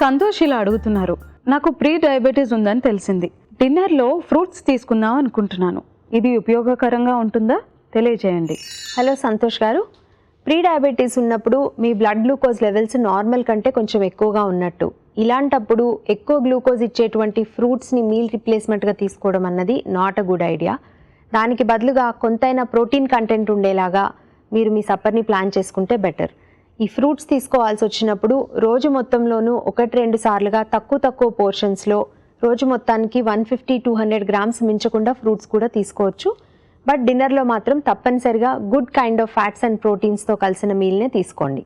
సంతోష్ ఇలా అడుగుతున్నారు, నాకు ప్రీ డయాబెటీస్ ఉందని తెలిసింది. డిన్నర్లో ఫ్రూట్స్ తీసుకుందాం అనుకుంటున్నాను. ఇది ఉపయోగకరంగా ఉంటుందా? తెలియజేయండి. హలో సంతోష్ గారు, ప్రీ డయాబెటీస్ ఉన్నప్పుడు మీ బ్లడ్ గ్లూకోజ్ లెవెల్స్ నార్మల్ కంటే కొంచెం ఎక్కువగా ఉన్నట్టు. ఇలాంటప్పుడు ఎక్కువ గ్లూకోజ్ ఇచ్చేటువంటి ఫ్రూట్స్ని మీల్ రిప్లేస్మెంట్గా తీసుకోవడం అన్నది నాట్ అ గుడ్ ఐడియా. దానికి బదులుగా కొంతైనా ప్రోటీన్ కంటెంట్ ఉండేలాగా మీరు మీ సప్పర్ని ప్లాన్ చేసుకుంటే బెటర్. ఈ ఫ్రూట్స్ తీసుకోవాల్సి వచ్చినప్పుడు రోజు మొత్తంలోనూ 1-2 సార్లుగా తక్కువ పోర్షన్స్లో రోజు మొత్తానికి 150-200 గ్రామ్స్ మించకుండా ఫ్రూట్స్ కూడా తీసుకోవచ్చు. బట్ డిన్నర్లో మాత్రం తప్పనిసరిగా good kind of fats and ప్రోటీన్స్తో కలిసిన మీల్నే తీసుకోండి.